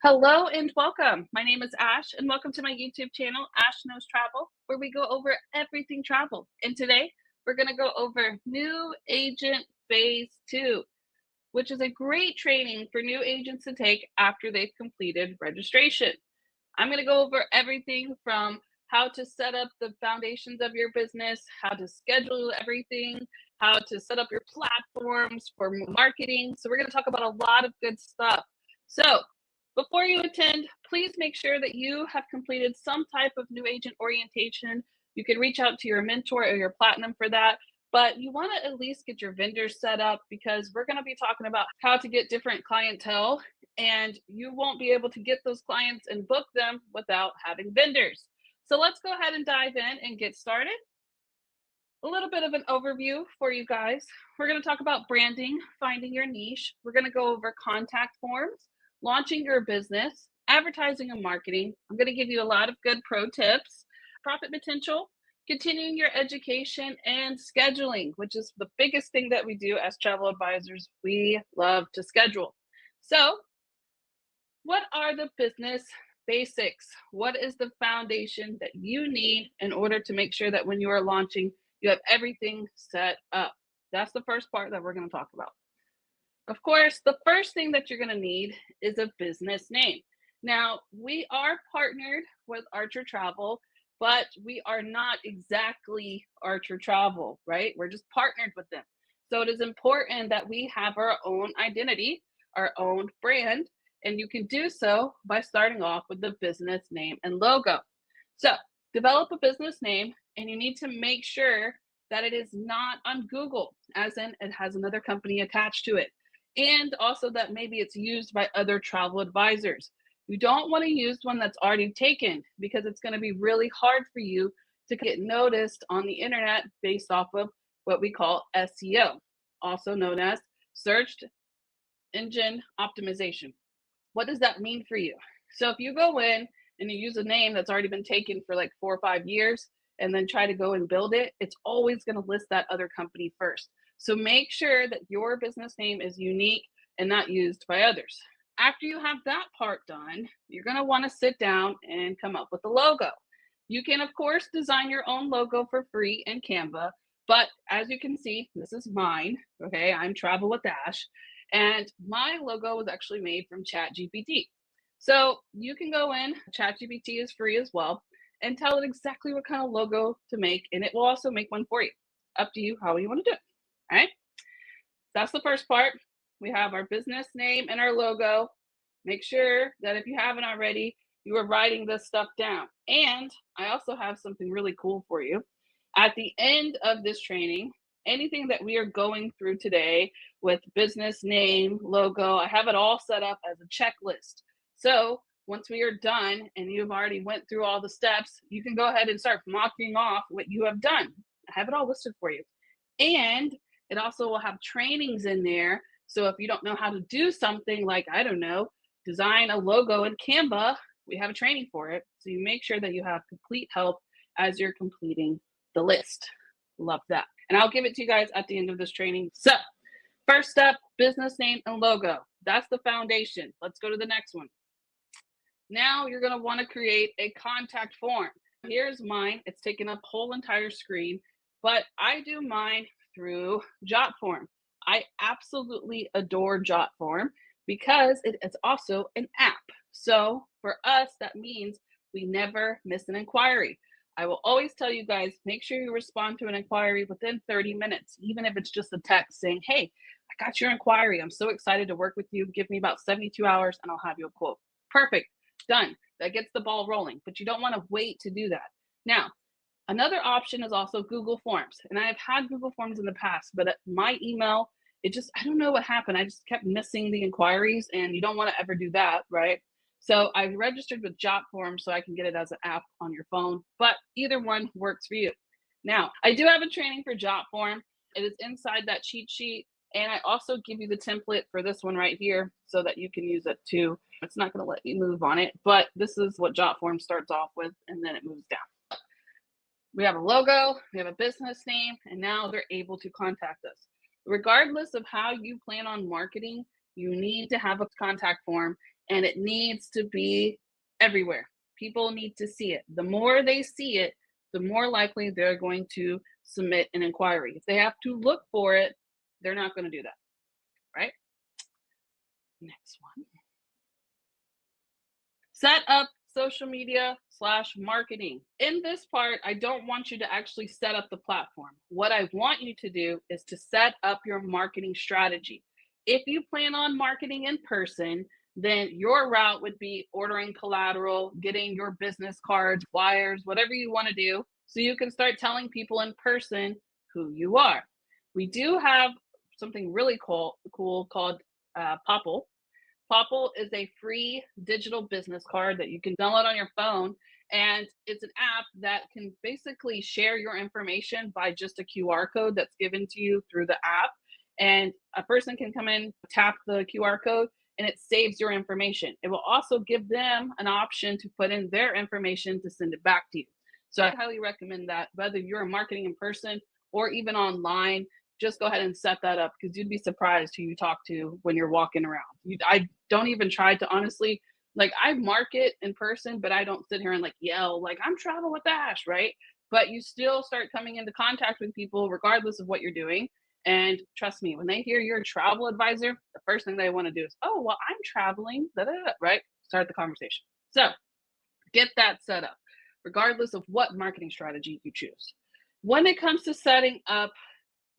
Hello and welcome. My name is Ash, and welcome to my YouTube channel, Ash Knows Travel, where we go over everything travel. And today, we're going to go over New Agent Phase 2, which is a great training for new agents to take after they've completed registration. I'm going to go over everything from how to set up the foundations of your business, how to schedule everything, how to set up your platforms for marketing. So we're going to talk about a lot of good stuff. So before you attend, please make sure that you have completed some type of new agent orientation. You can reach out to your mentor or your platinum for that, but you want to at least get your vendors set up because we're going to be talking about how to get different clientele, and you won't be able to get those clients and book them without having vendors. So let's go ahead and dive in and get started. A little bit of an overview for you guys. We're going to talk about branding, finding your niche. We're going to go over contact forms, launching your business, advertising and marketing. I'm going to give you a lot of good pro tips, profit potential, continuing your education, and scheduling, which is the biggest thing that we do as travel advisors. We love to schedule. So, what are the business basics? What is the foundation that you need in order to make sure that when you are launching, you have everything set up? That's the first part that we're going to talk about. Of course, the first thing that you're going to need is a business name. Now, we are partnered with Archer Travel, but we are not exactly Archer Travel, right? We're just partnered with them. So it is important that we have our own identity, our own brand, and you can do so by starting off with the business name and logo. So develop a business name, and you need to make sure that it is not on Google, as in it has another company attached to it. And also that maybe it's used by other travel advisors. You don't want to use one that's already taken because it's going to be really hard for you to get noticed on the internet based off of what we call SEO, also known as search engine optimization. What does that mean for you? So if you go in and you use a name that's already been taken for like 4 or 5 years and then try to go and build it, it's always going to list that other company first. So make sure that your business name is unique and not used by others. After you have that part done, you're going to want to sit down and come up with a logo. You can, of course, design your own logo for free in Canva, but as you can see, this is mine. Okay, I'm Travel with Ash. And my logo was actually made from ChatGPT. So you can go in, ChatGPT is free as well, and tell it exactly what kind of logo to make, and it will also make one for you. Up to you how you want to do it. All right. That's the first part. We have our business name and our logo. Make sure that if you haven't already, you are writing this stuff down. And I also have something really cool for you. At the end of this training, anything that we are going through today with business name, logo, I have it all set up as a checklist. So once we are done and you've already went through all the steps, you can go ahead and start marking off what you have done. I have it all listed for you. And it also will have trainings in there. So if you don't know how to do something like, I don't know, design a logo in Canva, we have a training for it. So you make sure that you have complete help as you're completing the list. Love that. And I'll give it to you guys at the end of this training. So first step, business name and logo. That's the foundation. Let's go to the next one. Now you're going to want to create a contact form. Here's mine. It's taken up whole entire screen, but I do mine through JotForm. I absolutely adore JotForm because it is also an app. So for us, that means we never miss an inquiry. I will always tell you guys, make sure you respond to an inquiry within 30 minutes, even if it's just a text saying, hey, I got your inquiry. I'm so excited to work with you. Give me about 72 hours and I'll have you a quote. Perfect. Done. That gets the ball rolling, but you don't want to wait to do that. Now, another option is also Google Forms. And I have had Google Forms in the past, but my email, I don't know what happened. I just kept missing the inquiries, and you don't want to ever do that, right? So I registered with JotForm so I can get it as an app on your phone, but either one works for you. Now, I do have a training for JotForm. It is inside that cheat sheet, and I also give you the template for this one right here so that you can use it too. It's not going to let you move on it, but this is what JotForm starts off with, and then it moves down. We have a logo, we have a business name, and now they're able to contact us. Regardless of how you plan on marketing, you need to have a contact form and it needs to be everywhere. People need to see it. The more they see it, the more likely they're going to submit an inquiry. If they have to look for it, they're not going to do that, right? Next one. Set up social media slash marketing. In this part, I don't want you to actually set up the platform. What I want you to do is to set up your marketing strategy. If you plan on marketing in person, then your route would be ordering collateral, getting your business cards, flyers, whatever you want to do, so you can start telling people in person who you are. We do have something really cool called Popple. Popple is a free digital business card that you can download on your phone. And it's an app that can basically share your information by just a QR code that's given to you through the app. And a person can come in, tap the QR code, and it saves your information. It will also give them an option to put in their information to send it back to you. So I highly recommend that, whether you're marketing in person or even online, just go ahead and set that up, because you'd be surprised who you talk to when you're walking around. I don't even try to, honestly, like, I market in person, but I don't sit here and like yell like I'm Travel with Ash, right? But you still start coming into contact with people regardless of what you're doing. And trust me, when they hear you're a travel advisor, the first thing they want to do is, oh, well, I'm traveling, da, da, da, right? Start the conversation. So get that set up, regardless of what marketing strategy you choose. When it comes to setting up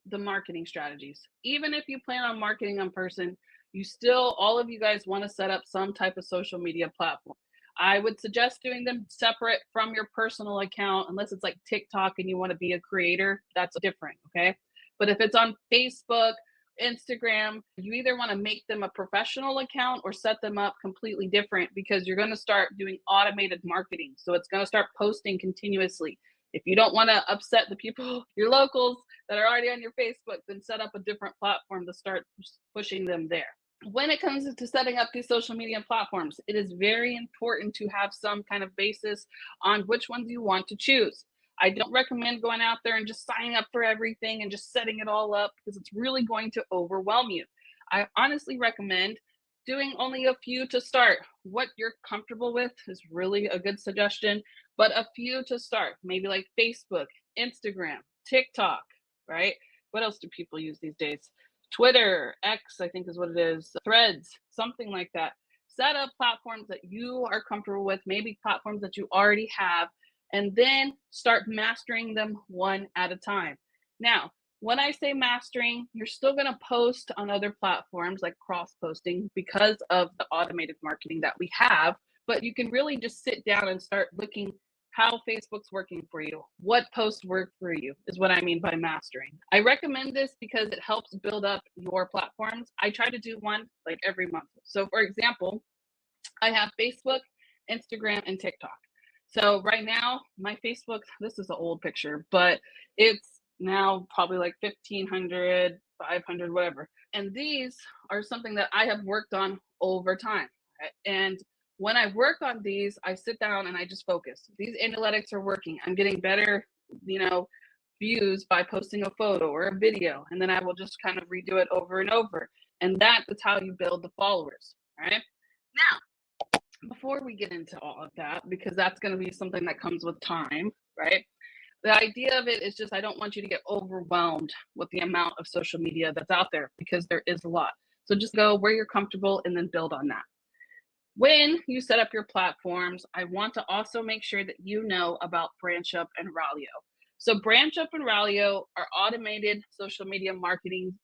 the marketing strategies, even if you plan on marketing in person, you still, all of you guys want to set up some type of social media platform. I would suggest doing them separate from your personal account, unless it's like TikTok and you want to be a creator, that's different, okay? But if it's on Facebook, Instagram, you either want to make them a professional account or set them up completely different, because you're going to start doing automated marketing. So it's going to start posting continuously. If you don't want to upset the people, your locals that are already on your Facebook, then set up a different platform to start pushing them there. When it comes to setting up these social media platforms, it is very important to have some kind of basis on which ones you want to choose. I don't recommend going out there and just signing up for everything and just setting it all up, because it's really going to overwhelm you. I honestly recommend doing only a few to start. What you're comfortable with is really a good suggestion, but a few to start, maybe like Facebook, Instagram, TikTok, right? What else do people use these days? Twitter, X, I think is what it is, Threads, something like that. Set up platforms that you are comfortable with, maybe platforms that you already have, and then start mastering them one at a time. Now, when I say mastering, you're still going to post on other platforms like cross posting because of the automated marketing that we have, but you can really just sit down and start looking how Facebook's working for you. What posts work for you is what I mean by mastering. I recommend this because it helps build up your platforms. I try to do one like every month. So for example, I have Facebook, Instagram, and TikTok. So right now, my Facebook, this is an old picture, but it's now probably like 1,500, 500, whatever. And these are something that I have worked on over time. Right? And when I work on these, I sit down and I just focus. These analytics are working. I'm getting better, you know, views by posting a photo or a video. And then I will just kind of redo it over and over. And that is how you build the followers. All right. Now, before we get into all of that, because that's going to be something that comes with time, right? The idea of it is just, I don't want you to get overwhelmed with the amount of social media that's out there, because there is a lot. So just go where you're comfortable and then build on that. When you set up your platforms, I want to also make sure that you know about BranchUp and Ralio. So BranchUp and Ralio are automated social media marketing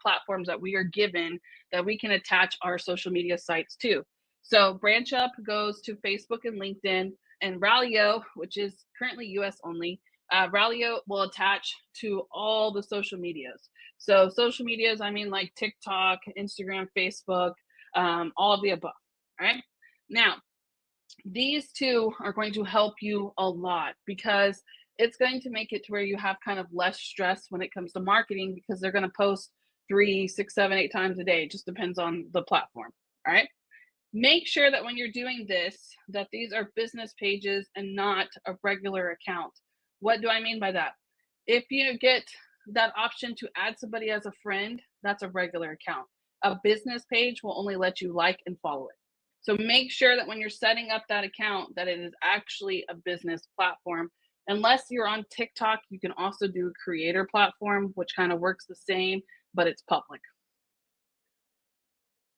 platforms that we are given that we can attach our social media sites to. So BranchUp goes to Facebook and LinkedIn, and Ralio, which is currently US only, Ralio will attach to all the social medias. So social medias, I mean like TikTok, Instagram, Facebook, all of the above. All right. Now, these two are going to help you a lot, because it's going to make it to where you have kind of less stress when it comes to marketing, because they're going to post 3, 6, 7, 8 times a day. It just depends on the platform. All right. Make sure that when you're doing this, that these are business pages and not a regular account. What do I mean by that? If you get that option to add somebody as a friend, that's a regular account. A business page will only let you like and follow it. So make sure that when you're setting up that account that it is actually a business platform. Unless you're on TikTok, you can also do a creator platform, which kind of works the same, but it's public.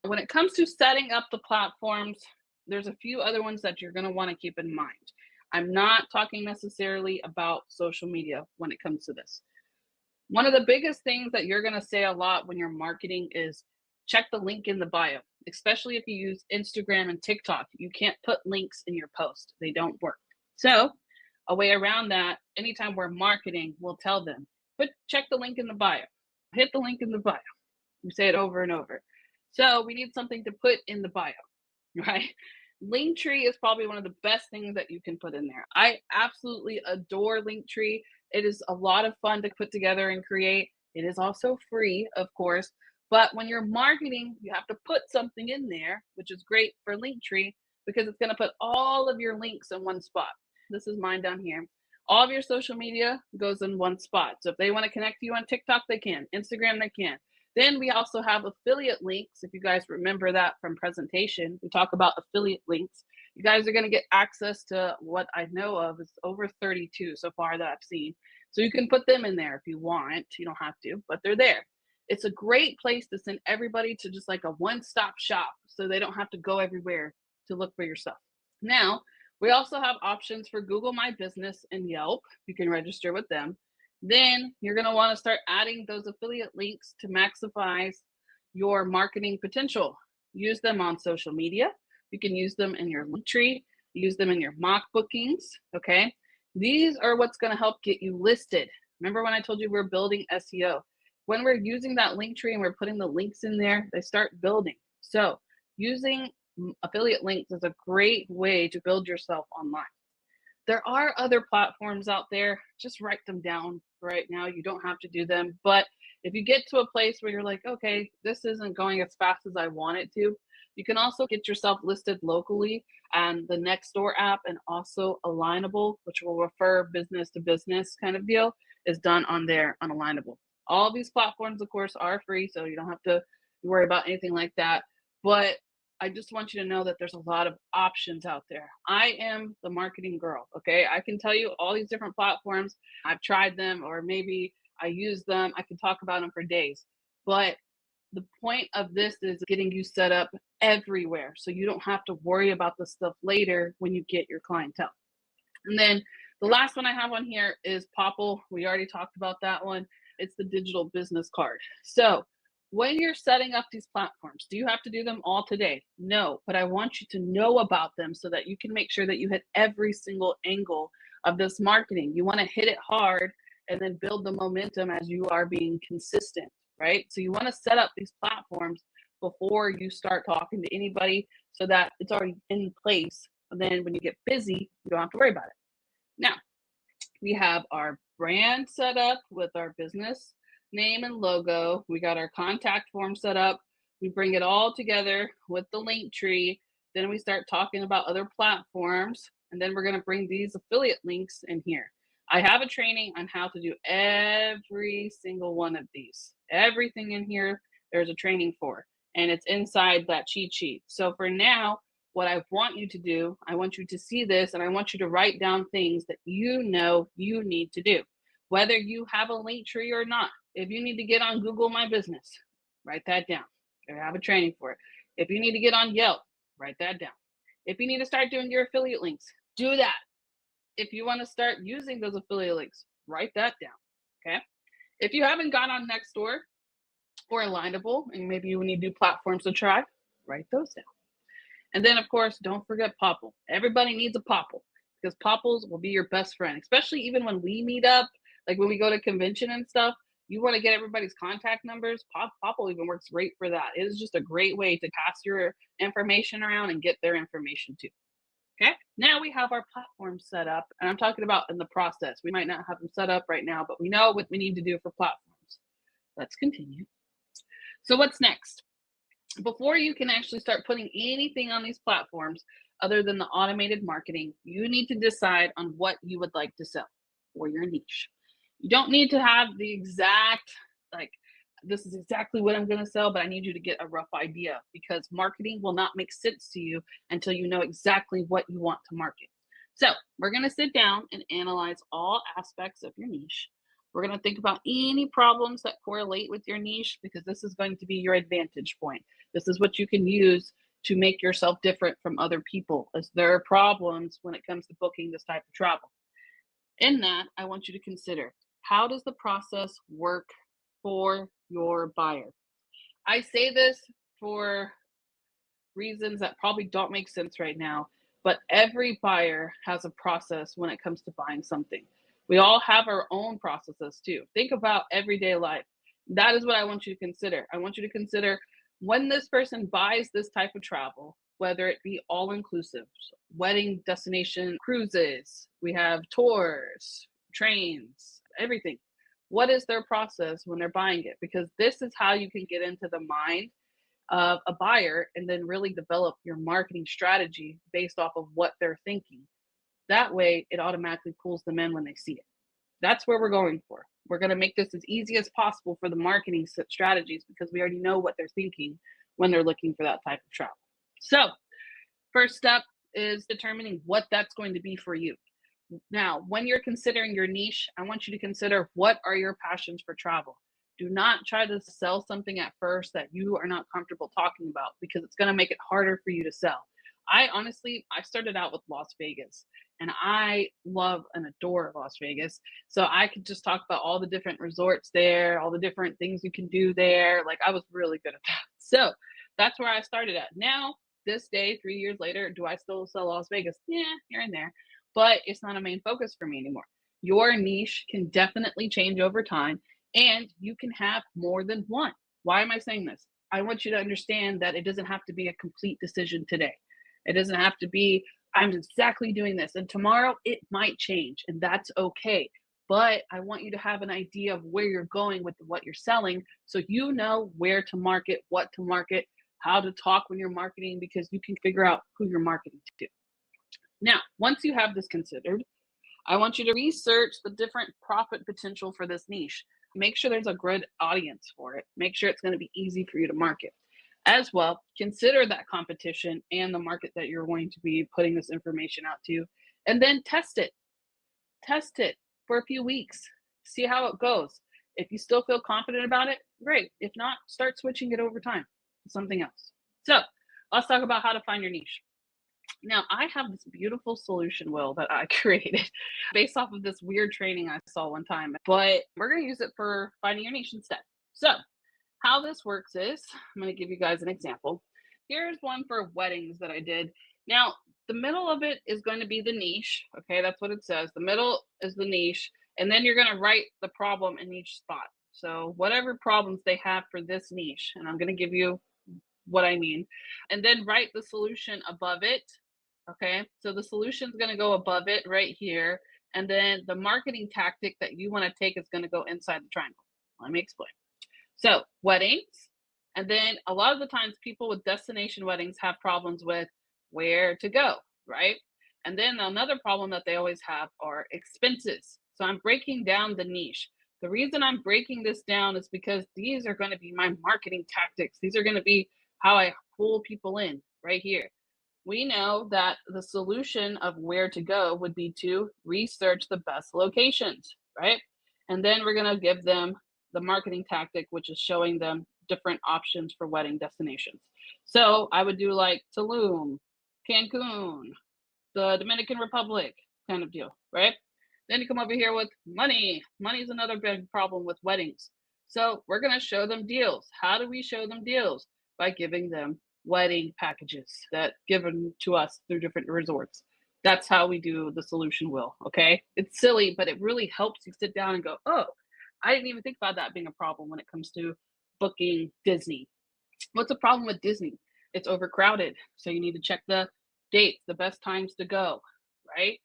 When it comes to setting up the platforms, there's a few other ones that you're going to want to keep in mind. I'm not talking necessarily about social media when it comes to this. One of the biggest things that you're going to say a lot when you're marketing is check the link in the bio, especially if you use Instagram and TikTok. You can't put links in your post, they don't work. So, a way around that, anytime we're marketing, we'll tell them, but check the link in the bio, hit the link in the bio. We say it over and over. So, we need something to put in the bio, right? Linktree is probably one of the best things that you can put in there. I absolutely adore Linktree. It is a lot of fun to put together and create. It is also free, of course. But when you're marketing, you have to put something in there, which is great for Linktree because it's going to put all of your links in one spot. This is mine down here. All of your social media goes in one spot. So if they want to connect to you on TikTok, they can. Instagram, they can. Then we also have affiliate links. If you guys remember that from presentation, we talk about affiliate links. You guys are going to get access to what I know of is over 32 so far that I've seen. So you can put them in there if you want. You don't have to, but they're there. It's a great place to send everybody to just like a one-stop shop so they don't have to go everywhere to look for your stuff. Now, we also have options for Google My Business and Yelp. You can register with them. Then you're going to want to start adding those affiliate links to maximize your marketing potential. Use them on social media. You can use them in your Linktree, use them in your mock bookings. Okay. These are what's going to help get you listed. Remember when I told you we're building SEO? When we're using that Linktree and we're putting the links in there, they start building. So using affiliate links is a great way to build yourself online. There are other platforms out there. Just write them down right now. You don't have to do them. But if you get to a place where you're like, okay, this isn't going as fast as I want it to, you can also get yourself listed locally. And the Nextdoor app and also Alignable, which will refer business to business kind of deal, is done on there on Alignable. All these platforms, of course, are free, so you don't have to worry about anything like that. But I just want you to know that there's a lot of options out there. I am the marketing girl, okay? I can tell you all these different platforms. I've tried them, or maybe I use them. I can talk about them for days. But the point of this is getting you set up everywhere so you don't have to worry about the stuff later when you get your clientele. And then the last one I have on here is Popl. We already talked about that one. It's the digital business card. So when you're setting up these platforms, do you have to do them all today? No, but I want you to know about them so that you can make sure that you hit every single angle of this marketing. You want to hit it hard and then build the momentum as you are being consistent, right? So you want to set up these platforms before you start talking to anybody so that it's already in place. And then when you get busy, you don't have to worry about it. Now, we have our brand set up with our business name and logo. We got our contact form set up. We bring it all together with the Linktree. Then we start talking about other platforms. And then we're going to bring these affiliate links in here. I have a training on how to do every single one of these. Everything in here, there's a training for. And it's inside that cheat sheet. So for now, what I want you to do, I want you to see this and I want you to write down things that you know you need to do, whether you have a Linktree or not. If you need to get on Google My Business, write that down. I have a training for it. If you need to get on Yelp, write that down. If you need to start doing your affiliate links, do that. If you want to start using those affiliate links, write that down. Okay. If you haven't gone on Nextdoor or Alignable, and maybe you need new platforms to try, write those down. And then, of course, don't forget Popl. Everybody needs a Popl because Popls will be your best friend, especially even when we meet up, like when we go to convention and stuff. You want to get everybody's contact numbers. Popl even works great for that. It is just a great way to pass your information around and get their information too. Okay, now we have our platform set up, and I'm talking about in the process. We might not have them set up right now, but we know what we need to do for platforms. Let's continue. So what's next? Before you can actually start putting anything on these platforms other than the automated marketing, you need to decide on what you would like to sell or your niche. You don't need to have the exact like This is exactly what I'm going to sell, but I need you to get a rough idea because marketing will not make sense to you until you know exactly what you want to market. So, we're going to sit down and analyze all aspects of your niche. We're going to think about any problems that correlate with your niche because this is going to be your advantage point. This is what you can use to make yourself different from other people, as there are problems when it comes to booking this type of travel. In that, I want you to consider, how does the process work for your buyer? I say this for reasons that probably don't make sense right now, but every buyer has a process when it comes to buying something. We all have our own processes too. Think about everyday life. That is what I want you to consider. I want you to consider, when this person buys this type of travel, whether it be all inclusive, wedding destination cruises, we have tours, trains, everything. What is their process when they're buying it? Because this is how you can get into the mind of a buyer and then really develop your marketing strategy based off of what they're thinking. That way, it automatically pulls them in when they see it. That's where we're going for. We're going to make this as easy as possible for the marketing strategies because we already know what they're thinking when they're looking for that type of travel. So, first step is determining what that's going to be for you. Now, when you're considering your niche, I want you to consider, what are your passions for travel? Do not try to sell something at first that you are not comfortable talking about because it's going to make it harder for you to sell. I started out with Las Vegas and I love and adore Las Vegas. So I could just talk about all the different resorts there, all the different things you can do there. Like, I was really good at that. So that's where I started at. Now, this day, 3 years later, do I still sell Las Vegas? Yeah, here and there, but it's not a main focus for me anymore. Your niche can definitely change over time and you can have more than one. Why am I saying this? I want you to understand that it doesn't have to be a complete decision today. It doesn't have to be, I'm exactly doing this, and tomorrow it might change, and that's okay. But I want you to have an idea of where you're going with what you're selling so you know where to market, what to market, how to talk when you're marketing, because you can figure out who you're marketing to. Now, once you have this considered, I want you to research the different profit potential for this niche. Make sure there's a good audience for it. Make sure it's going to be easy for you to market. As well, consider that competition and the market that you're going to be putting this information out to, and then test it. Test it for a few weeks. See how it goes. If you still feel confident about it, great. If not, start switching it over time to something else. So let's talk about how to find your niche. Now, I have this beautiful solution wheel that I created based off of this weird training I saw one time, but we're going to use it for finding your niche instead. So, how this works is, I'm going to give you guys an example. Here's one for weddings that I did. Now, the middle of it is going to be the niche. Okay, that's what it says. The middle is the niche, and then you're going to write the problem in each spot. So, whatever problems they have for this niche, and I'm going to give you what I mean, and then write the solution above it. Okay, so the solution is going to go above it right here, and then the marketing tactic that you want to take is going to go inside the triangle. Let me explain. So, weddings, and then a lot of the times people with destination weddings have problems with where to go, right? And then another problem that they always have are expenses. So, I'm breaking down the niche. The reason I'm breaking this down is because these are going to be my marketing tactics. These are going to be how I pull people in right here. We know that the solution of where to go would be to research the best locations, right? And then we're going to give them the marketing tactic, which is showing them different options for wedding destinations. So I would do like Tulum, Cancun, the Dominican Republic kind of deal, right? Then you come over here with money. Money is another big problem with weddings. So we're going to show them deals. How do we show them deals? By giving them wedding packages that given to us through different resorts. That's how we do the solution wheel. Okay. It's silly, but it really helps you sit down and go, oh, I didn't even think about that being a problem when it comes to booking Disney. What's the problem with Disney? It's overcrowded. So you need to check the dates, the best times to go, right?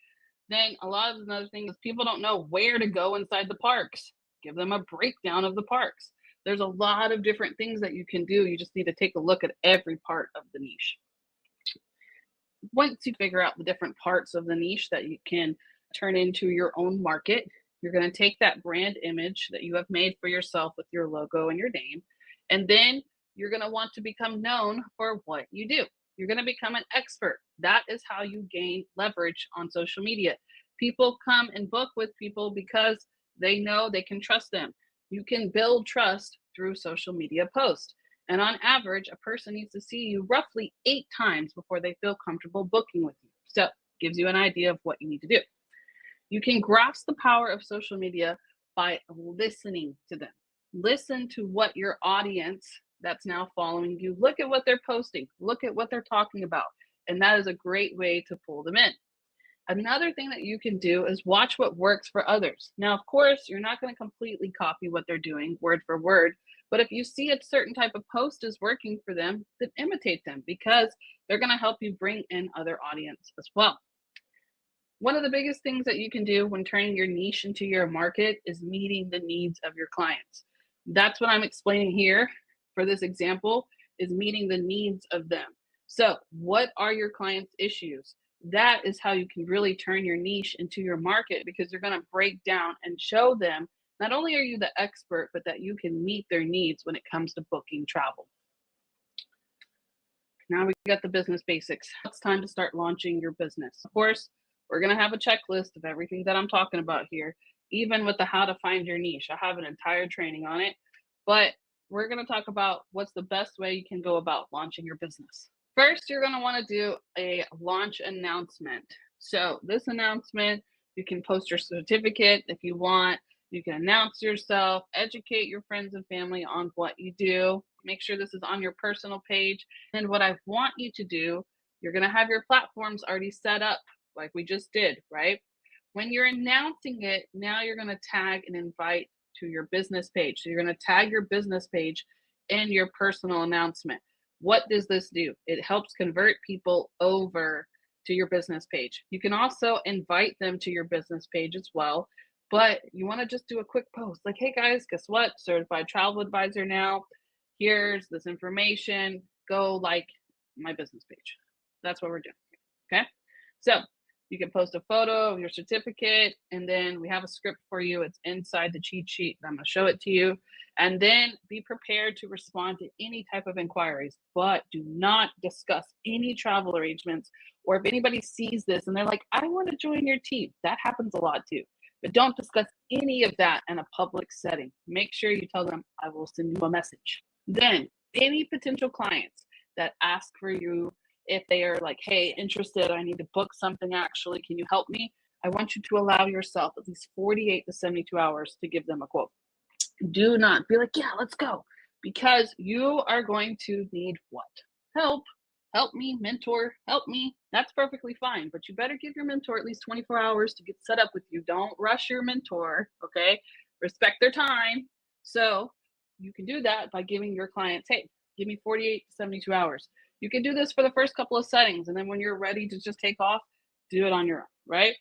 Then a lot of another thing is people don't know where to go inside the parks. Give them a breakdown of the parks. There's a lot of different things that you can do. You just need to take a look at every part of the niche. Once you figure out the different parts of the niche that you can turn into your own market, You're going to take that brand image that you have made for yourself with your logo and your name, and then you're going to want to become known for what you do. You're going to become an expert. That is how you gain leverage on social media. People come and book with people because they know they can trust them. You can build trust through social media posts. And on average, a person needs to see you roughly 8 times before they feel comfortable booking with you. So, gives you an idea of what you need to do. You can grasp the power of social media by listening to them. Listen to what your audience that's now following you, look at what they're posting, look at what they're talking about. And that is a great way to pull them in. Another thing that you can do is watch what works for others. Now, of course, you're not going to completely copy what they're doing word for word, but if you see a certain type of post is working for them, then imitate them because they're going to help you bring in other audience as well. One of the biggest things that you can do when turning your niche into your market is meeting the needs of your clients. That's what I'm explaining here for this example, is meeting the needs of them. So what are your clients' issues? That is how you can really turn your niche into your market, because you're going to break down and show them not only are you the expert, but that you can meet their needs when it comes to booking travel. Now we got the business basics. It's time to start launching your business. Of course, we're going to have a checklist of everything that I'm talking about here, even with the how to find your niche. I have an entire training on it, but we're going to talk about what's the best way you can go about launching your business. First, you're going to want to do a launch announcement. So this announcement, you can post your certificate if you want. You can announce yourself, educate your friends and family on what you do. Make sure this is on your personal page. And what I want you to do, you're going to have your platforms already set up like we just did, right? When you're announcing it, now you're going to tag and invite to your business page. So you're going to tag your business page in your personal announcement. What does this do? It helps convert people over to your business page. You can also invite them to your business page as well, but you want to just do a quick post like, hey guys, guess what? Certified travel advisor now. Here's this information. Go like my business page. That's what we're doing. Okay. So you can post a photo of your certificate, and then we have a script for you. It's inside the cheat sheet. I'm going to show it to you. And then be prepared to respond to any type of inquiries, but do not discuss any travel arrangements. Or if anybody sees this and they're like, I want to join your team, that happens a lot too. But don't discuss any of that in a public setting. Make sure you tell them, I will send you a message. Then any potential clients that ask for you, if they are like, hey, interested, I need to book something actually, can you help me? I want you to allow yourself at least 48 to 72 hours to give them a quote. Do not be like, yeah, let's go, because you are going to need what? Help. Help me, mentor, help me. That's perfectly fine, but you better give your mentor at least 24 hours to get set up with you. Don't rush your mentor, okay? Respect their time. So you can do that by giving your clients, hey, give me 48 to 72 hours. You can do this for the first couple of settings, and then when you're ready to just take off, do it on your own, right?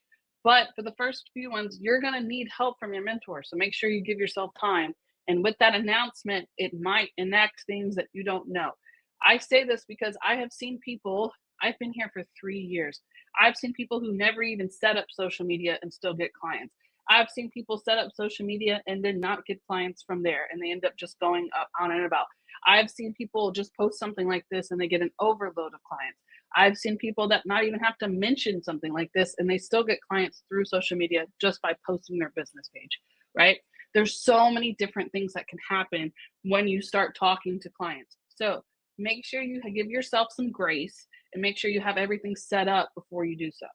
But for the first few ones, you're going to need help from your mentor. So make sure you give yourself time. And with that announcement, it might enact things that you don't know. I say this because I have seen people, I've been here for 3 years. I've seen people who never even set up social media and still get clients. I've seen people set up social media and then not get clients from there, and they end up just going on and about. I've seen people just post something like this and they get an overload of clients. I've seen people that not even have to mention something like this and they still get clients through social media just by posting their business page, right? There's so many different things that can happen when you start talking to clients. So make sure you give yourself some grace and make sure you have everything set up before you do so.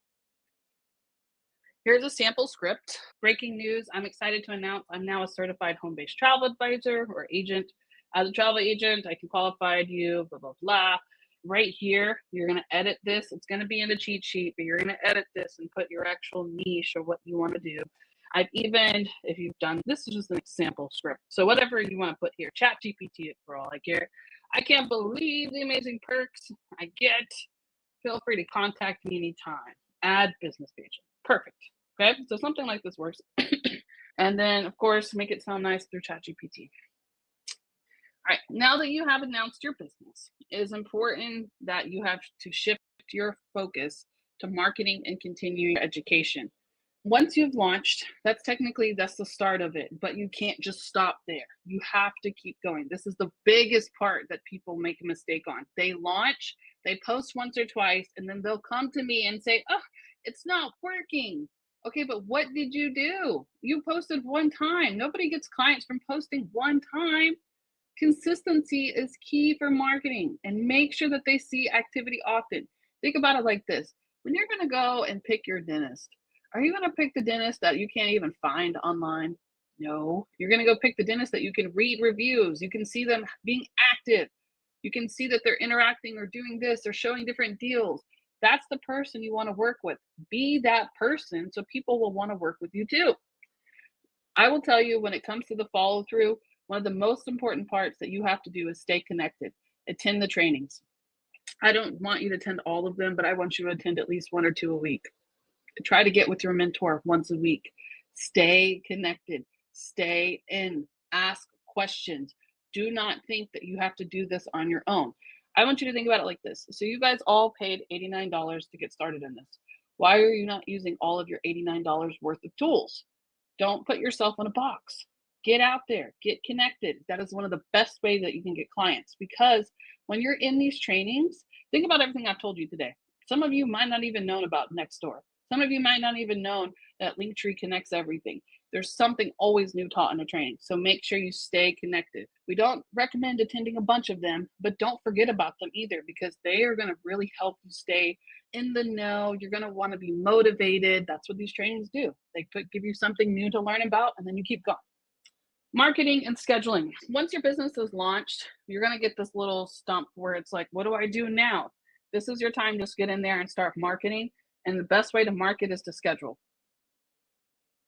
Here's a sample script. Breaking news, I'm excited to announce I'm now a certified home-based travel advisor or agent. As a travel agent, I can qualify you, blah, blah, blah. Right here, you're going to edit this. It's going to be in the cheat sheet, but you're going to edit this and put your actual niche or what you want to do. I've even, if you've done, this is just an example script. So whatever you want to put here, ChatGPT it for all I care. I can't believe the amazing perks I get. Feel free to contact me anytime. Add business page. Perfect. Okay, so something like this works. And then, of course, make it sound nice through ChatGPT. All right, now that you have announced your business, it is important that you have to shift your focus to marketing and continuing education. Once you've launched, that's the start of it, but you can't just stop there. You have to keep going. This is the biggest part that people make a mistake on. They launch, they post once or twice, and then they'll come to me and say, "Oh, it's not working." Okay, but what did you do? You posted one time. Nobody gets clients from posting one time. Consistency is key for marketing, and make sure that they see activity often. Think about it like this. When you're going to go and pick your dentist, are you going to pick the dentist that you can't even find online? No. You're going to go pick the dentist that you can read reviews. You can see them being active. You can see that they're interacting or doing this or showing different deals. That's the person you want to work with. Be that person so people will want to work with you too. I will tell you, when it comes to the follow through, one of the most important parts that you have to do is stay connected. Attend the trainings. I don't want you to attend all of them, but I want you to attend at least one or two a week. Try to get with your mentor once a week. Stay connected. Stay in. Ask questions. Do not think that you have to do this on your own. I want you to think about it like this. So you guys all paid $89 to get started in this. Why are you not using all of your $89 worth of tools? Don't put yourself in a box. Get out there, get connected. That is one of the best ways that you can get clients, because when you're in these trainings, think about everything I've told you today. Some of you might not even known about Nextdoor. Some of you might not even known that Linktree connects everything. There's something always new taught in a training. So make sure you stay connected. We don't recommend attending a bunch of them, but don't forget about them either, because they are going to really help you stay in the know. You're going to want to be motivated. That's what these trainings do. They give you something new to learn about, and then you keep going. Marketing and scheduling. Once your business is launched, you're going to get this little stump where it's like, what do I do now? This is your time to just get in there and start marketing. And the best way to market is to schedule.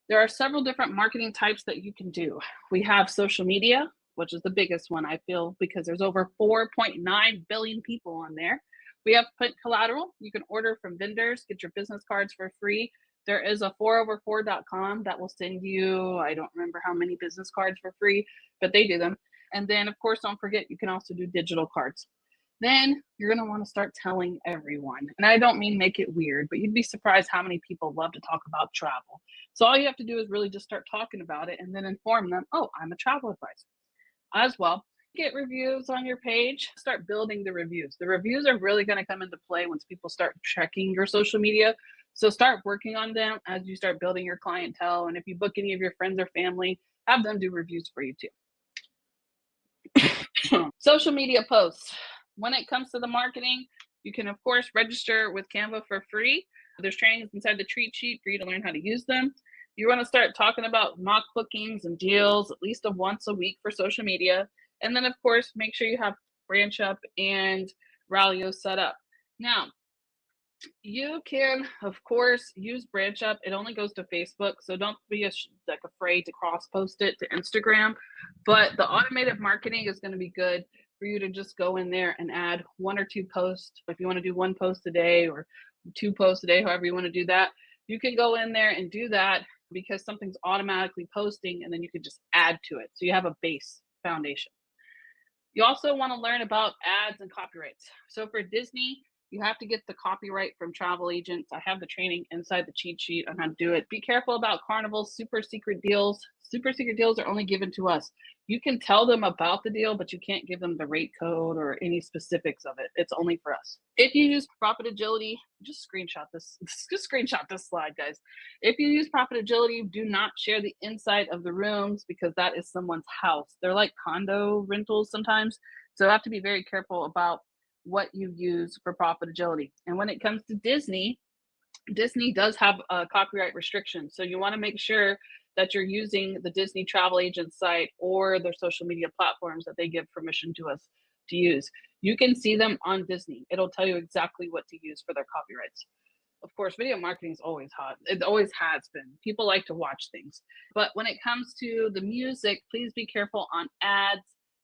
There are several different marketing types that you can do. We have social media, which is the biggest one, I feel, because there's over 4.9 billion people on there. We have print collateral. You can order from vendors, get your business cards for free. There is a 4over4.com that will send you, I don't remember how many business cards for free, but they do them. And then, of course, don't forget, you can also do digital cards. Then you're going to want to start telling everyone. And I don't mean make it weird, but you'd be surprised how many people love to talk about travel. So all you have to do is really just start talking about it and then inform them, oh, I'm a travel advisor. As well, get reviews on your page. Start building the reviews. The reviews are really going to come into play once people start checking your social media. So start working on them as you start building your clientele. And if you book any of your friends or family, have them do reviews for you too. Social media posts. When it comes to the marketing, you can, of course, register with Canva for free. There's trainings inside the treat sheet for you to learn how to use them. You want to start talking about mock bookings and deals at least once a week for social media. And then, of course, make sure you have BranchUp and Ralio set up. Now, you can, of course, use BranchUp. It only goes to Facebook, so don't be afraid to cross-post it to Instagram. But the automated marketing is going to be good for you to just go in there and add one or two posts. If you want to do one post a day or two posts a day, however you want to do that, you can go in there and do that, because something's automatically posting, and then you can just add to it. So you have a base foundation. You also want to learn about ads and copyrights. So for Disney, you have to get the copyright from travel agents. I have the training inside the cheat sheet on how to do it. Be careful about Carnival's super secret deals. Super secret deals are only given to us. You can tell them about the deal, but you can't give them the rate code or any specifics of it. It's only for us. If you use Profit Agility, just screenshot this slide, guys. If you use Profit Agility, do not share the inside of the rooms, because that is someone's house. They're like condo rentals sometimes. So you have to be very careful about what you use for Profit Agility. And when it comes to Disney, Disney does have a copyright restriction. So you want to make sure that you're using the Disney travel agent site or their social media platforms that they give permission to us to use. You can see them on Disney. It'll tell you exactly what to use for their copyrights. Of course, video marketing is always hot. It always has been. People like to watch things. But when it comes to the music, please be careful on ads,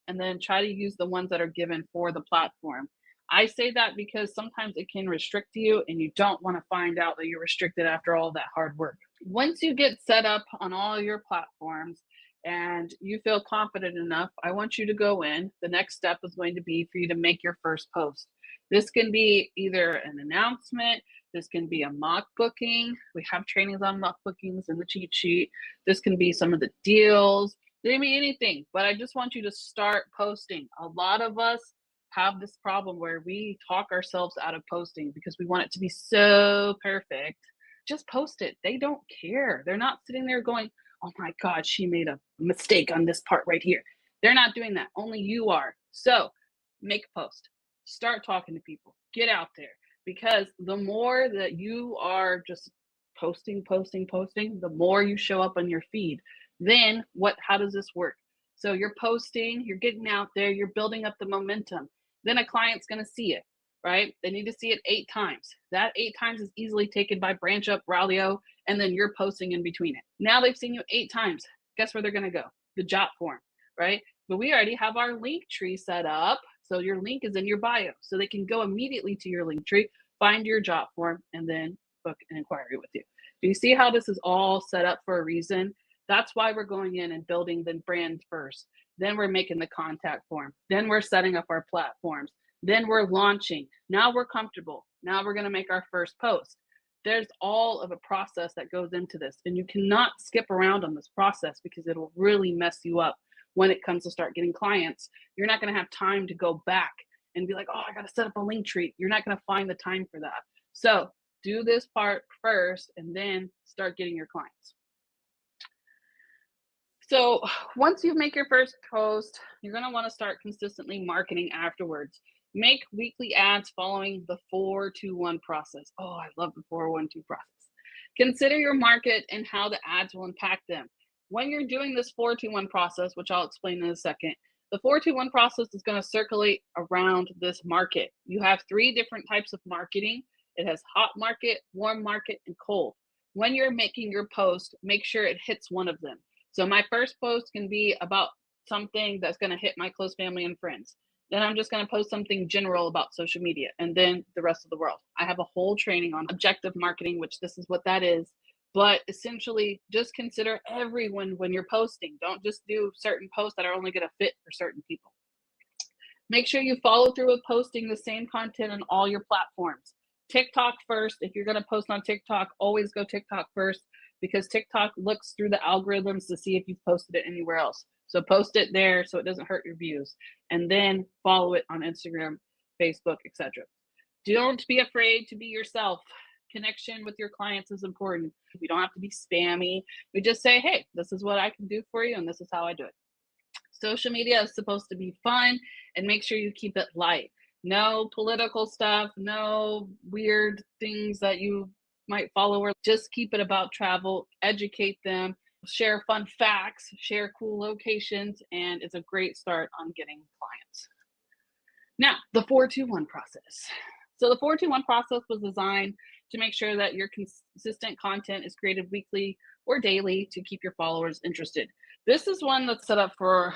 and then try to use the ones that are given for the platform. I say that because sometimes it can restrict you, and you don't want to find out that you're restricted after all that hard work. Once you get set up on all your platforms and you feel confident enough, I want you to go in. The next step is going to be for you to make your first post. This can be either an announcement, This can be a mock booking. We have trainings on mock bookings in the cheat sheet. This can be some of the deals. It can be anything, but I just want you to start posting. A lot of us have this problem where we talk ourselves out of posting because we want it to be so perfect. Just post it. They don't care. They're not sitting there going, oh my God, she made a mistake on this part right here. They're not doing that. Only you are. So make a post. Start talking to people. Get out there. Because the more that you are just posting, the more you show up on your feed. Then how does this work? So you're posting, you're getting out there, you're building up the momentum. Then a client's going to see it, right? They need to see it 8 times. That 8 times is easily taken by BranchUp, Ralio, and then you're posting in between it. Now they've seen you 8 times. Guess where they're going to go? The Jotform, right? But we already have our link tree set up. So your link is in your bio. So they can go immediately to your link tree, find your Jotform, and then book an inquiry with you. Do you see how this is all set up for a reason? That's why we're going in and building the brand first. Then we're making the contact form. Then we're setting up our platforms. Then we're launching. Now we're comfortable. Now we're going to make our first post. There's all of a process that goes into this, and you cannot skip around on this process because it'll really mess you up when it comes to start getting clients. You're not going to have time to go back and be like, oh, I got to set up a link tree. You're not going to find the time for that. So do this part first and then start getting your clients. So once you make your first post, you're going to want to start consistently marketing afterwards. Make weekly ads following the 4-2-1 process. Oh, I love the 4-1-2 process. Consider your market and how the ads will impact them. When you're doing this 4-2-1 process, which I'll explain in a second, the 4-2-1 process is going to circulate around this market. You have 3 different types of marketing. It has hot market, warm market, and cold. When you're making your post, make sure it hits one of them. So my first post can be about something that's going to hit my close family and friends. Then I'm just going to post something general about social media, and then the rest of the world. I have a whole training on objective marketing, which this is what that is. But essentially, just consider everyone when you're posting. Don't just do certain posts that are only going to fit for certain people. Make sure you follow through with posting the same content on all your platforms. TikTok first. If you're going to post on TikTok, always go TikTok first, because TikTok looks through the algorithms to see if you've posted it anywhere else. So post it there so it doesn't hurt your views. And then follow it on Instagram, Facebook, etc. Don't be afraid to be yourself. Connection with your clients is important. We don't have to be spammy. We just say, hey, this is what I can do for you, and this is how I do it. Social media is supposed to be fun, and make sure you keep it light. No political stuff, no weird things that you might follow, or just keep it about travel, educate them, share fun facts, share cool locations, and it's a great start on getting clients. Now, the 4-2-1 process. So the 4-2-1 process was designed to make sure that your consistent content is created weekly or daily to keep your followers interested. This is one that's set up for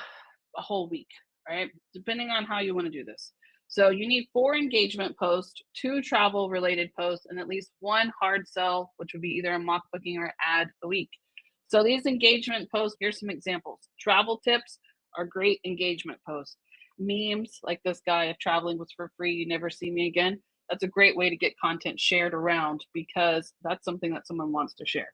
a whole week, right? Depending on how you want to do this. So you need 4 engagement posts, 2 travel related posts, and at least 1 hard sell, which would be either a mock booking or ad a week. So these engagement posts, here's some examples. Travel tips are great engagement posts. Memes like this guy, if traveling was for free, you never see me again. That's a great way to get content shared around, because that's something that someone wants to share.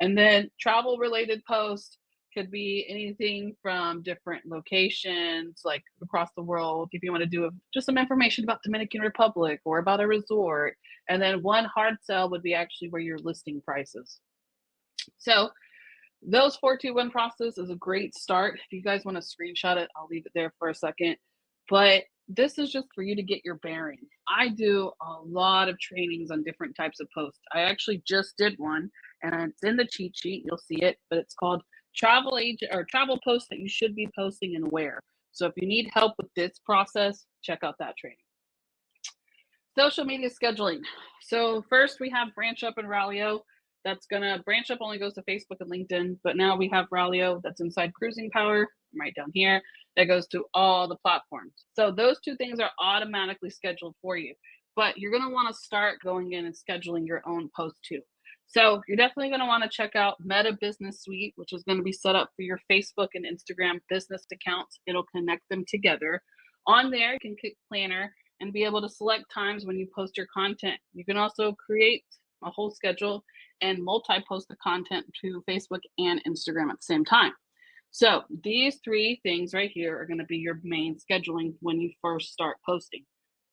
And then travel related posts could be anything from different locations, like across the world. If you want to do just some information about Dominican Republic or about a resort. And then 1 hard sell would be actually where you're listing prices. So those 4-2-1 process is a great start. If you guys want to screenshot it, I'll leave it there for a second. But this is just for you to get your bearing. I do a lot of trainings on different types of posts. I actually just did one, and it's in the cheat sheet. You'll see it, but it's called travel agent or travel posts that you should be posting and where. So if you need help with this process, check out that training. Social media scheduling. So first we have BranchUp and Ralio. That's gonna, BranchUp only goes to Facebook and LinkedIn, but now we have Ralio that's inside Cruising Power, right down here, that goes to all the platforms. So those 2 things are automatically scheduled for you, but you're gonna wanna start going in and scheduling your own post too. So you're definitely gonna wanna check out Meta Business Suite, which is gonna be set up for your Facebook and Instagram business accounts. It'll connect them together. On there, you can click Planner, and be able to select times when you post your content. You can also create a whole schedule and multi-post the content to Facebook and Instagram at the same time. So these three things right here are going to be your main scheduling when you first start posting.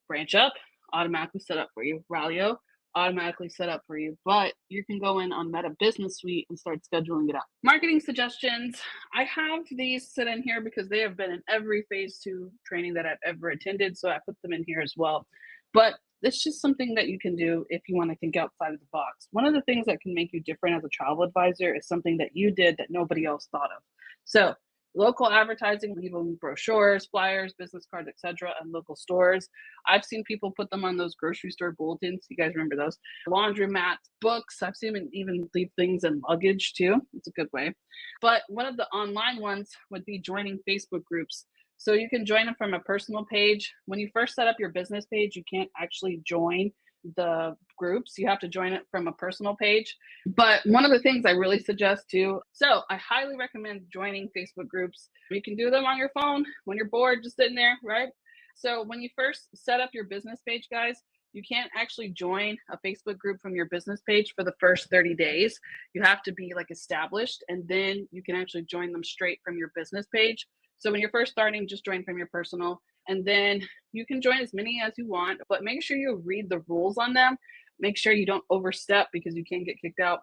Branch Up, automatically set up for you. Ralio, automatically set up for you, but you can go in on Meta Business Suite and start scheduling it out. Marketing suggestions. I have these set in here because they have been in every phase 2 training that I've ever attended. So I put them in here as well. But it's just something that you can do if you want to think outside of the box. One of the things that can make you different as a travel advisor is something that you did that nobody else thought of. So local advertising, even brochures, flyers, business cards, etc., and local stores. I've seen people put them on those grocery store bulletins. You guys remember those? Laundromats, books. I've seen them even leave things in luggage too. It's a good way. But one of the online ones would be joining Facebook groups. So you can join them from a personal page. When you first set up your business page, you can't actually join the groups. You have to join it from a personal page. But one of the things I really suggest too, so I highly recommend joining Facebook groups. You can do them on your phone when you're bored, just sitting there, right? So when you first set up your business page, guys, you can't actually join a Facebook group from your business page for the first 30 days. You have to be like established, and then you can actually join them straight from your business page. So when you're first starting, just join from your personal, and then you can join as many as you want, but make sure you read the rules on them. Make sure you don't overstep because you can get kicked out.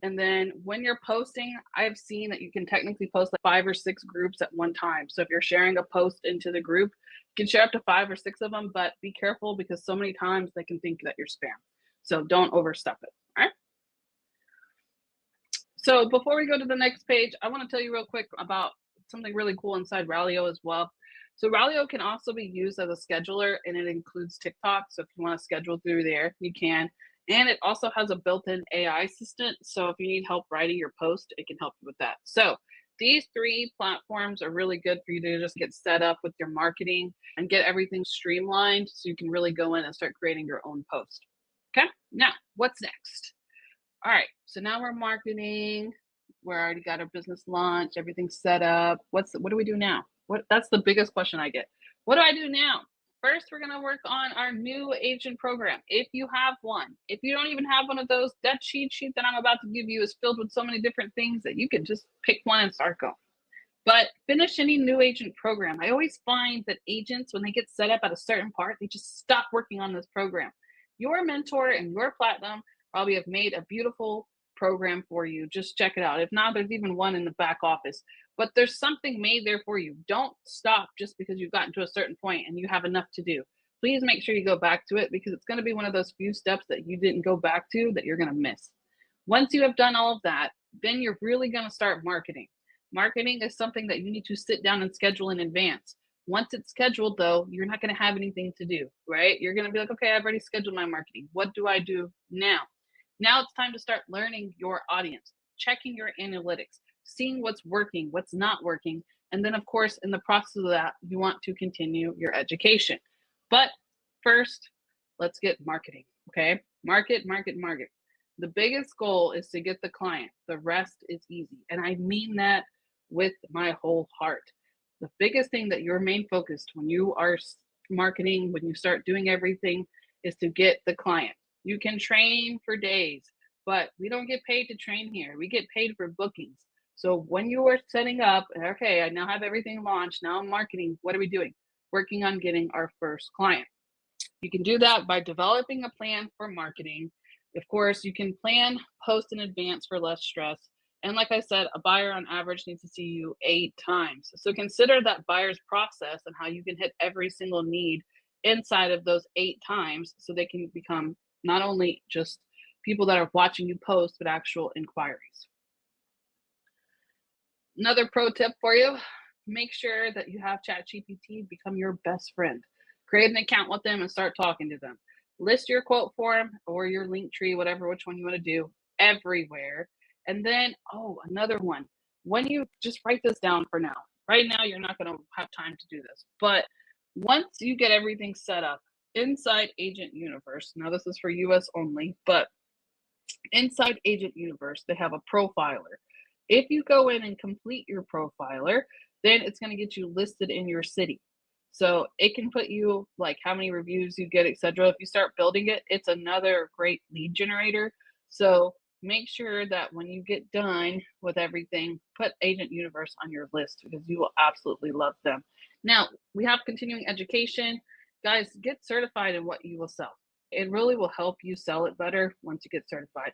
And then when you're posting, I've seen that you can technically post like 5 or 6 groups at one time. So if you're sharing a post into the group, you can share up to 5 or 6 of them, but be careful because so many times they can think that you're spam. So don't overstep it. All right. So before we go to the next page, I want to tell you real quick about something really cool inside Ralio as well. So Ralio can also be used as a scheduler, and it includes TikTok. So if you want to schedule through there, you can. And it also has a built-in AI assistant. So if you need help writing your post, it can help you with that. So these 3 platforms are really good for you to just get set up with your marketing and get everything streamlined so you can really go in and start creating your own post. Okay, now what's next? All right, so now we're marketing. We already got our business launch, everything's set up. What do we do now? That's the biggest question I get. What do I do now? First, we're gonna work on our new agent program. If you have one, if you don't even have one of those, that cheat sheet that I'm about to give you is filled with so many different things that you can just pick one and start going. But finish any new agent program. I always find that agents, when they get set up at a certain part, they just stop working on this program. Your mentor and your platinum probably have made a beautiful program for you. Just check it out. If not, there's even one in the back office. But there's something made there for you. Don't stop just because you've gotten to a certain point and you have enough to do. Please make sure you go back to it because it's going to be one of those few steps that you didn't go back to that you're going to miss. Once you have done all of that, then you're really going to start marketing. Marketing is something that you need to sit down and schedule in advance. Once it's scheduled, though, you're not going to have anything to do, right? You're going to be like, okay, I've already scheduled my marketing. What do I do now? Now it's time to start learning your audience, checking your analytics, seeing what's working, what's not working. And then, of course, in the process of that, you want to continue your education. But first, let's get marketing, okay? Market, market, market. The biggest goal is to get the client. The rest is easy. And I mean that with my whole heart. The biggest thing that you're main focused when you are marketing, when you start doing everything, is to get the client. You can train for days, but we don't get paid to train here. We get paid for bookings. So when you are setting up, okay, I now have everything launched. Now I'm marketing. What are we doing? Working on getting our first client. You can do that by developing a plan for marketing. Of course, you can plan post in advance for less stress. And like I said, a buyer on average needs to see you 8 times. So consider that buyer's process and how you can hit every single need inside of those 8 times so they can become not only just people that are watching you post, but actual inquiries. Another pro tip for you, make sure that you have ChatGPT become your best friend. Create an account with them and start talking to them. List your quote form or your link tree, whatever, which one you want to do, everywhere. And then, another one, when you just write this down for now. Right now, you're not going to have time to do this. But once you get everything set up inside Agent Universe, now this is for US only, but inside Agent Universe, they have a profiler. If you go in and complete your profiler, then it's going to get you listed in your city. So it can put you like how many reviews you get, etc. If you start building it, it's another great lead generator. So make sure that when you get done with everything, put Agent Universe on your list because you will absolutely love them. Now, we have continuing education. Guys, get certified in what you will sell. It really will help you sell it better once you get certified.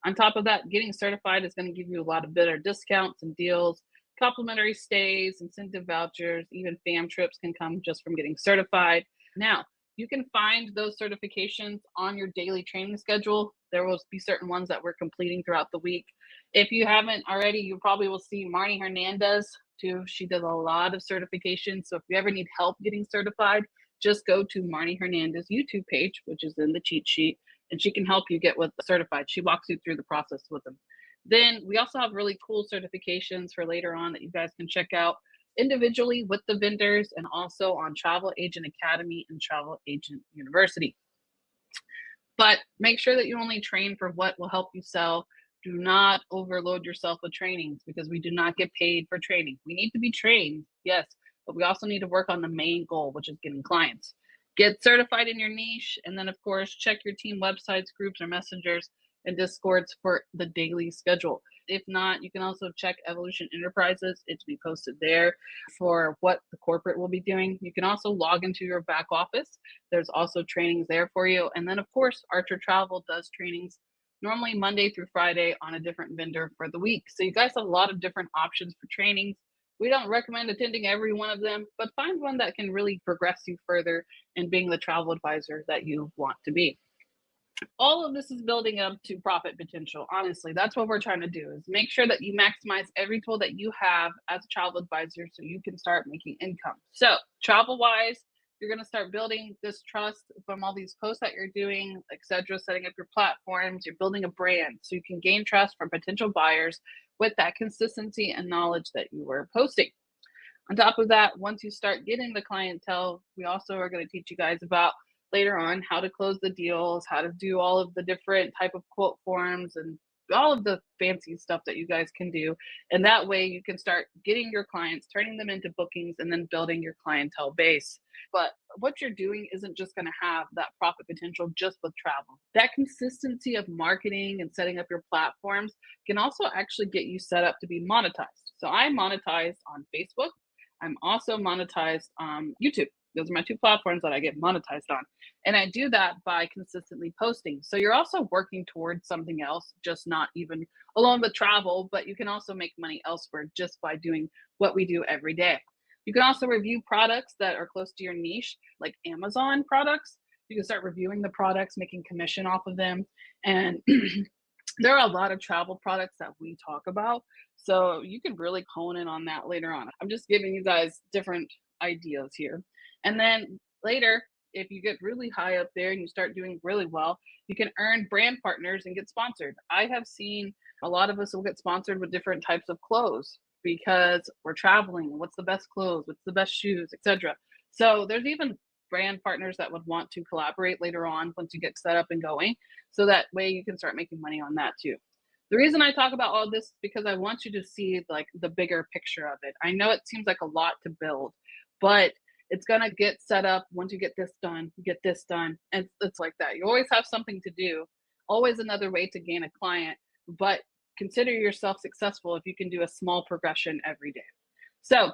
On top of that, getting certified is going to give you a lot of better discounts and deals, complimentary stays, incentive vouchers, even fam trips can come just from getting certified. Now, you can find those certifications on your daily training schedule. There will be certain ones that we're completing throughout the week. If you haven't already, you probably will see Marnie Hernandez too. She does a lot of certifications. So if you ever need help getting certified, just go to Marnie Hernandez YouTube page, which is in the cheat sheet, and she can help you get with certified. She walks you through the process with them. Then we also have really cool certifications for later on that you guys can check out individually with the vendors and also on Travel Agent Academy and Travel Agent University. But make sure that you only train for what will help you sell. Do not overload yourself with trainings because we do not get paid for training. We need to be trained, yes, but we also need to work on the main goal, which is getting clients. Get certified in your niche, and then, of course, check your team websites, groups, or messengers and Discords for the daily schedule. If not, you can also check Evolution Enterprises. It's be posted there for what the corporate will be doing. You can also log into your back office. There's also trainings there for you. And then, of course, Archer Travel does trainings normally Monday through Friday on a different vendor for the week. So you guys have a lot of different options for trainings. We don't recommend attending every one of them, but find one that can really progress you further in being the travel advisor that you want to be. All of this is building up to profit potential. Honestly, that's what we're trying to do is make sure that you maximize every tool that you have as a travel advisor so you can start making income. So travel wise, you're going to start building this trust from all these posts that you're doing, etc., setting up your platforms. You're building a brand so you can gain trust from potential buyers with that consistency and knowledge that you were posting. On top of that, once you start getting the clientele, we also are going to teach you guys about later on how to close the deals, how to do all of the different type of quote forms and all of the fancy stuff that you guys can do. And that way you can start getting your clients, turning them into bookings, and then building your clientele base. But what you're doing isn't just going to have that profit potential just with travel. That consistency of marketing and setting up your platforms can also actually get you set up to be monetized. So I monetized on Facebook. I'm also monetized on YouTube. Those are my two platforms that I get monetized on. And I do that by consistently posting. So you're also working towards something else, just not even alone with travel, but you can also make money elsewhere just by doing what we do every day. You can also review products that are close to your niche, like Amazon products. You can start reviewing the products, making commission off of them. And there are a lot of travel products that we talk about. So you can really hone in on that later on. I'm just giving you guys different ideas here. And then later, if you get really high up there and you start doing really well, you can earn brand partners and get sponsored. I have seen a lot of us will get sponsored with different types of clothes because we're traveling. What's the best clothes? What's the best shoes, etc. So there's even brand partners that would want to collaborate later on once you get set up and going. So that way you can start making money on that too. The reason I talk about all this is because I want you to see like the bigger picture of it. I know it seems like a lot to build, but it's going to get set up once you get this done, get this done. And it's like that. You always have something to do, always another way to gain a client, but consider yourself successful if you can do a small progression every day. So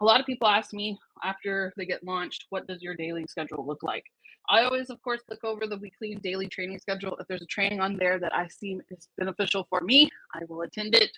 a lot of people ask me after they get launched, what does your daily schedule look like? I always, of course, look over the weekly and daily training schedule. If there's a training on there that I see is beneficial for me, I will attend it.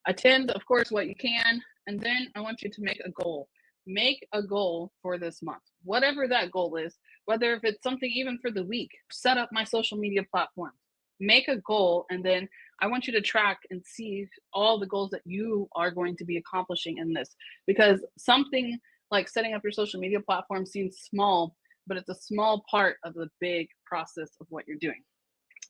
Attend, of course, what you can. And then I want you to make a goal. Make a goal for this month, whatever that goal is, whether if it's something even for the week, set up my social media platform, make a goal, and then I want you to track and see all the goals that you are going to be accomplishing in this, because something like setting up your social media platform seems small, but it's a small part of the big process of what you're doing.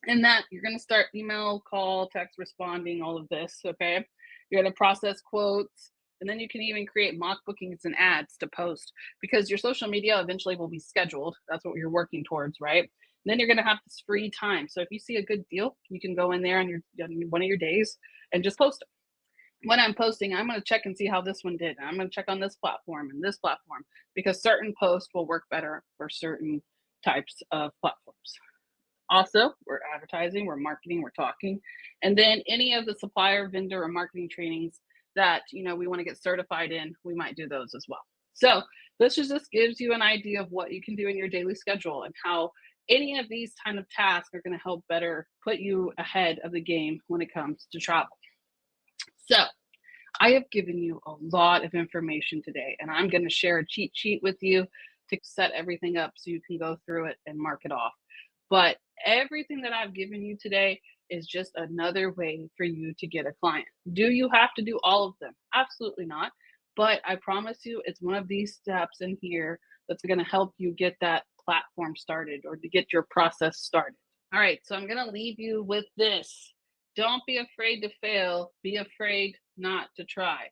And that you're going to start email, call, text, responding, all of this. Okay. You're going to process quotes. And then you can even create mock bookings and ads to post because your social media eventually will be scheduled. That's what you're working towards, right? And then you're going to have this free time. So if you see a good deal, you can go in there on one of your days and just post it. when I'm posting, I'm going to check and see how this one did. I'm going to check on this platform and this platform because certain posts will work better for certain types of platforms. Also, we're advertising, we're marketing, we're talking. And then any of the supplier, vendor, or marketing trainings that we want to get certified in, we might do those as well. So this just gives you an idea of what you can do in your daily schedule and how any of these kind of tasks are going to help better put you ahead of the game when it comes to travel. So I have given you a lot of information today, and I'm going to share a cheat sheet with you to set everything up so you can go through it and mark it off. But everything that I've given you today is just another way for you to get a client. Do you have to do all of them? Absolutely not. But I promise you, it's one of these steps in here that's going to help you get that platform started or to get your process started. All right, so I'm going to leave you with this. Don't be afraid to fail. Be afraid not to try.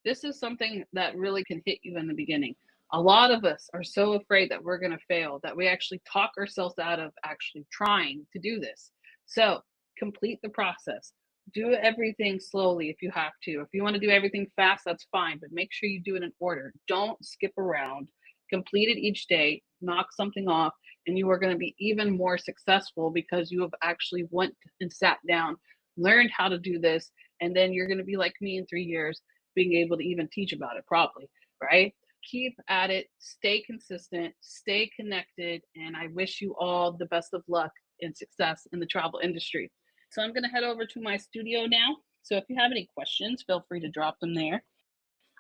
This is something that really can hit you in the beginning. A lot of us are so afraid that we're going to fail that we actually talk ourselves out of actually trying to do this. So complete the process. Do everything slowly if you have to. If you want to do everything fast, that's fine, but make sure you do it in order. Don't skip around. Complete it each day, knock something off, and you are going to be even more successful because you have actually went and sat down, learned how to do this, and then you're going to be like me in 3 years, being able to even teach about it probably, right? Keep at it, stay consistent, stay connected, and I wish you all the best of luck and success in the travel industry. So I'm going to head over to my studio now. So if you have any questions, feel free to drop them there.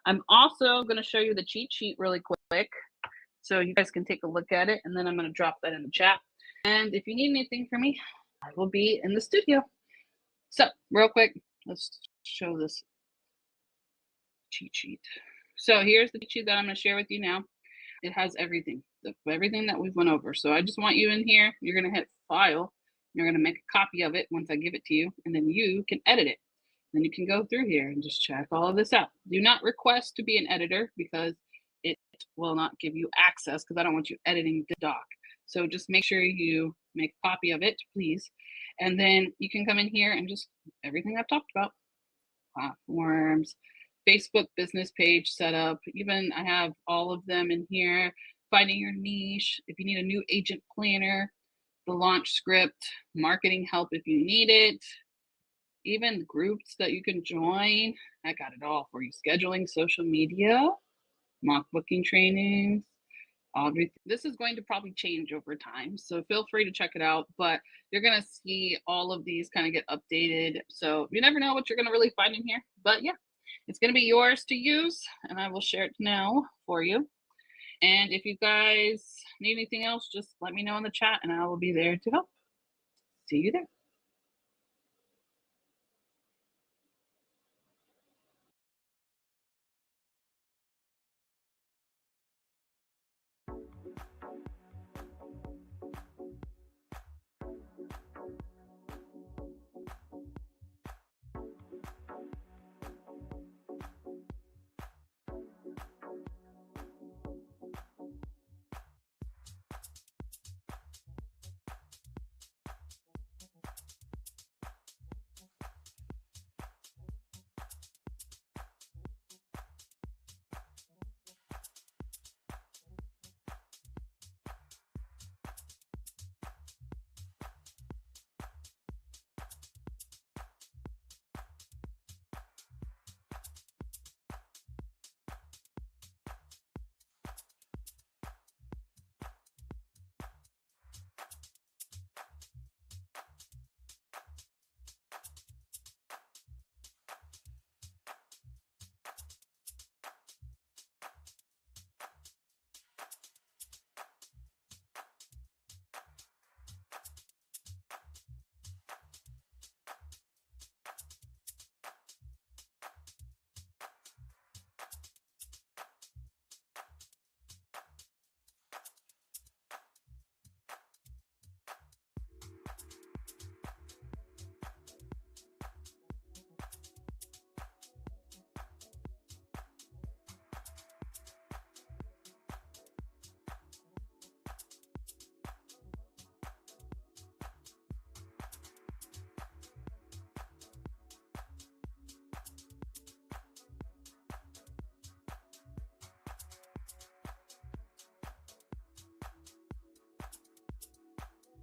I'm also going to show you the cheat sheet really quick so you guys can take a look at it, and then I'm going to drop that in the chat. And if you need anything from me, I will be in the studio. So real quick, let's show this cheat sheet. So here's the cheat sheet that I'm going to share with you now. It has everything that we've went over. So I just want you in here. You're going to hit file. You're going to make a copy of it once I give it to you, and then you can edit it. Then you can go through here and just check all of this out. Do not request to be an editor because it will not give you access because I don't want you editing the doc. So just make sure you make a copy of it, please. And then you can come in here and just everything I've talked about. Platforms, Facebook business page setup. Even I have all of them in here. Finding your niche. If you need a new agent planner, the launch script, marketing help if you need it. Even groups that you can join. I got it all for you. Scheduling, social media, mock booking trainings, everything. This is going to probably change over time, so feel free to check it out, but you're going to see all of these kind of get updated. So you never know what you're going to really find in here, but yeah, it's going to be yours to use, and I will share it now for you. And if you guys need anything else, just let me know in the chat and I will be there to help. See you there.